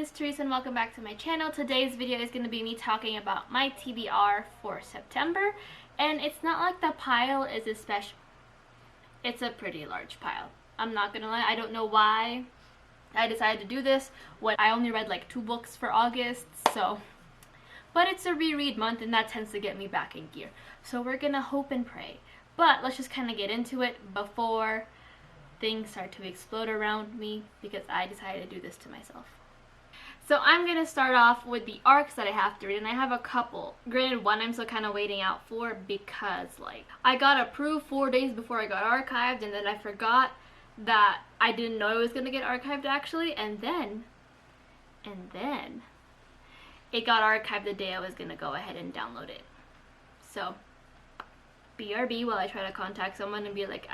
is Teresa and welcome back to my channel. Today's video is going to be me talking about my TBR for September, and it's not like the pile is a special. It's a pretty large pile. I'm not gonna lie, I don't know why I decided to do this when I only read like 2 books for August, so. But it's a reread month and that tends to get me back in gear. So we're gonna hope and pray. But let's just kind of get into it before things start to explode around me because I decided to do this to myself. So I'm going to start off with the arcs that I have to read, and I have a couple. Granted, one I'm still kind of waiting out for because like I got approved 4 days before I got archived, and then I forgot that I didn't know it was going to get archived actually, and then it got archived the day I was going to go ahead and download it. So BRB while I try to contact someone and be like,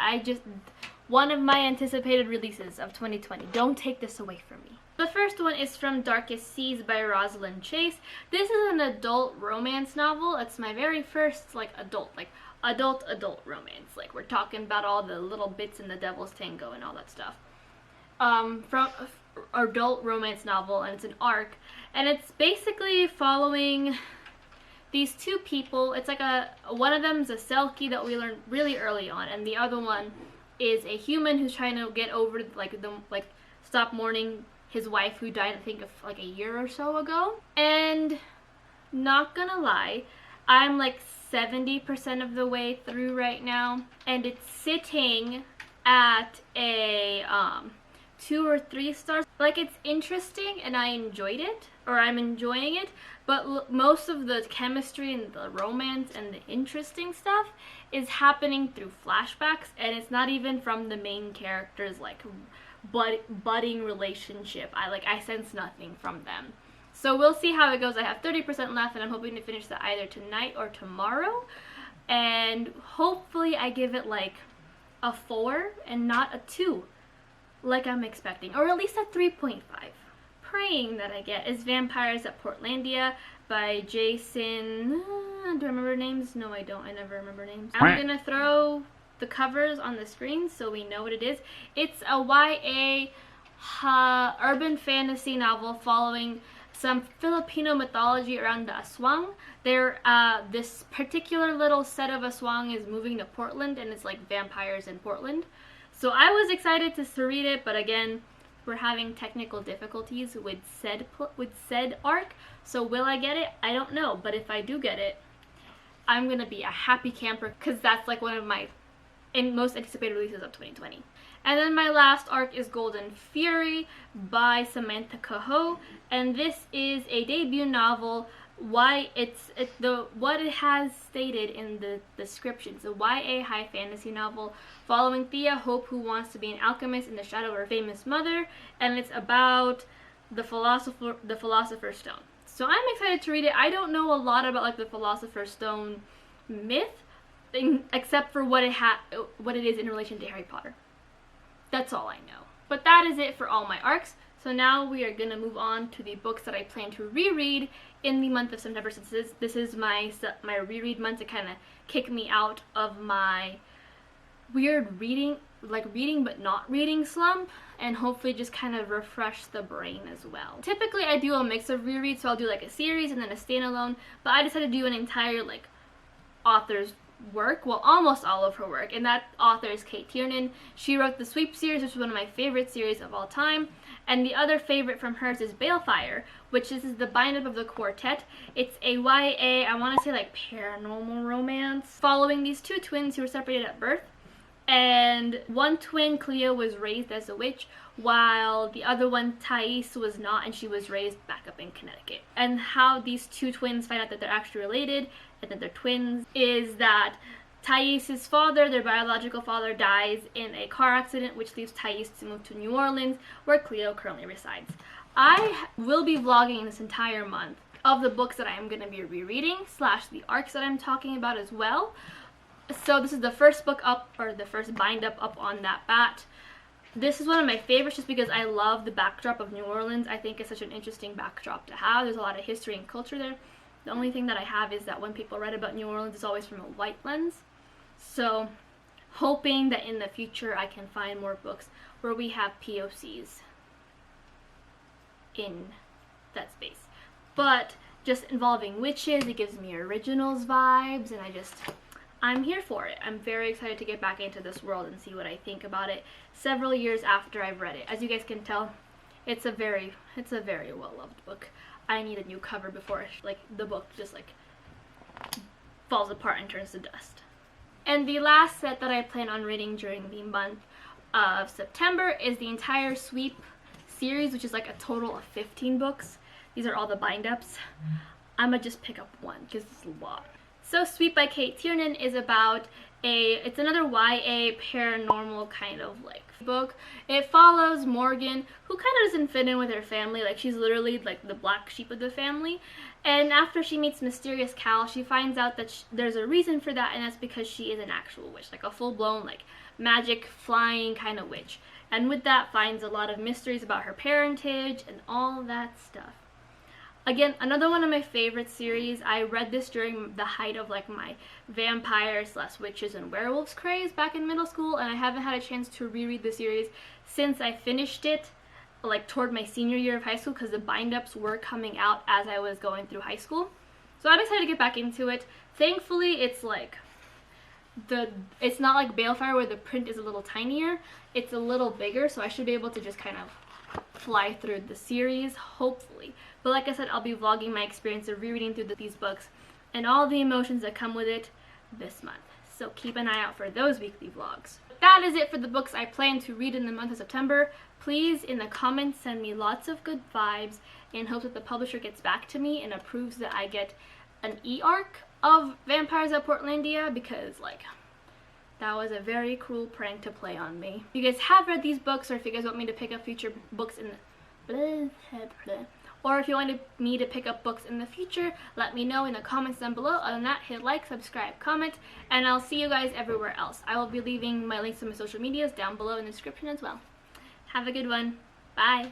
one of my anticipated releases of 2020. Don't take this away from me. The first one is from Darkest Seas by Rosalind Chase. This is an adult romance novel. It's my very first adult romance. Like we're talking about all the little bits in the Devil's Tango and all that stuff. From adult romance novel, and it's an arc, and it's basically following these 2 people. It's like one of them is a Selkie that we learned really early on, and the other one is a human who's trying to get over stop mourning his wife who died I think of like a year or so ago. And not gonna lie, I'm like 70% of the way through right now, and it's sitting at a 2 or 3 stars. Like it's interesting and I enjoyed it, or I'm enjoying it, but most of the chemistry and the romance and the interesting stuff is happening through flashbacks, and it's not even from the main character's like budding relationship. I sense nothing from them. So we'll see how it goes. I have 30% left and I'm hoping to finish that either tonight or tomorrow, and hopefully I give it like a 4 and not a 2 like I'm expecting, or at least a 3.5. Praying that I get is Vampires at Portlandia by Jason. Do I remember names? No, I don't. I never remember names. I'm gonna throw the covers on the screen so we know what it is. It's a YA urban fantasy novel following some Filipino mythology around the Aswang. This particular little set of Aswang is moving to Portland, and it's like vampires in Portland. So I was excited to read it, but again, we're having technical difficulties with said arc. So will I get it? I don't know, but if I do get it, I'm gonna be a happy camper because that's like one of my most anticipated releases of 2020. And then my last arc is Golden Fury by Samantha Coho, and this is a debut novel. What it has stated in the description. It's a YA high fantasy novel following Thea Hope, who wants to be an alchemist in the shadow of her famous mother, and it's about the Philosopher's Stone. So I'm excited to read it. I don't know a lot about like the Philosopher's Stone myth thing, except for what it is in relation to Harry Potter. That's all I know. But that is it for all my arcs. So now we are going to move on to the books that I plan to reread in the month of September, since this is my reread month to kind of kick me out of my weird reading but not reading slump, and hopefully just kind of refresh the brain as well. Typically I do a mix of rereads, so I'll do like a series and then a standalone, but I decided to do an entire like author's work, well almost all of her work, and that author is Kate Tiernan. She wrote the Sweep series, which is one of my favorite series of all time, and the other favorite from hers is Balefire, which is the bind-up of the quartet. It's a YA, I want to say like paranormal romance, following these 2 twins who were separated at birth, and one twin, Cleo, was raised as a witch, while the other one, Thais, was not, and she was raised back up in Connecticut. And how these 2 twins find out that they're actually related and that they're twins is that Thais' father, their biological father, dies in a car accident, which leaves Thais to move to New Orleans, where Cleo currently resides. I will be vlogging this entire month of the books that I am going to be rereading / the arcs that I'm talking about as well. So this is the first book up, or the first bind up on that bat. This is one of my favorites just because I love the backdrop of New Orleans. I think it's such an interesting backdrop to have. There's a lot of history and culture there. The only thing that I have is that when people write about New Orleans, it's always from a white lens. So hoping that in the future I can find more books where we have POCs in that space. But just involving witches, it gives me Originals vibes, and I'm here for it. I'm very excited to get back into this world and see what I think about it several years after I've read it. As you guys can tell, it's a very well-loved book. I need a new cover before like the book just like falls apart and turns to dust. And the last set that I plan on reading during the month of September is the entire Sweep series, which is like a total of 15 books. These are all the bind-ups. I'm gonna just pick up one because it's a lot. So Sweep by Kate Tiernan is about it's another YA paranormal kind of like book. It follows Morgan, who kind of doesn't fit in with her family. Like, she's literally like the black sheep of the family. And after she meets Mysterious Cal, she finds out that there's a reason for that, and that's because she is an actual witch, like a full-blown like magic flying kind of witch. And with that finds a lot of mysteries about her parentage and all that stuff. Again, another one of my favorite series. I read this during the height of like my vampires / witches and werewolves craze back in middle school, and I haven't had a chance to reread the series since I finished it like toward my senior year of high school, because the bind-ups were coming out as I was going through high school. So I'm excited to get back into it. Thankfully, it's like it's not like Balefire where the print is a little tinier. It's a little bigger, so I should be able to just kind of fly through the series, hopefully. But like I said, I'll be vlogging my experience of rereading through these books and all the emotions that come with it this month. So keep an eye out for those weekly vlogs. That is it for the books I plan to read in the month of September. Please, in the comments, send me lots of good vibes in hopes that the publisher gets back to me and approves that I get an e-arc of Vampires at Portlandia, because like that was a very cruel prank to play on me. If you guys have read these books, or if you guys want me to pick up future books in the or if you wanted me to pick up books in the future, let me know in the comments down below. Other than that, hit like, subscribe, comment, and I'll see you guys everywhere else. I will be leaving my links to my social medias down below in the description as well. Have a good one. Bye.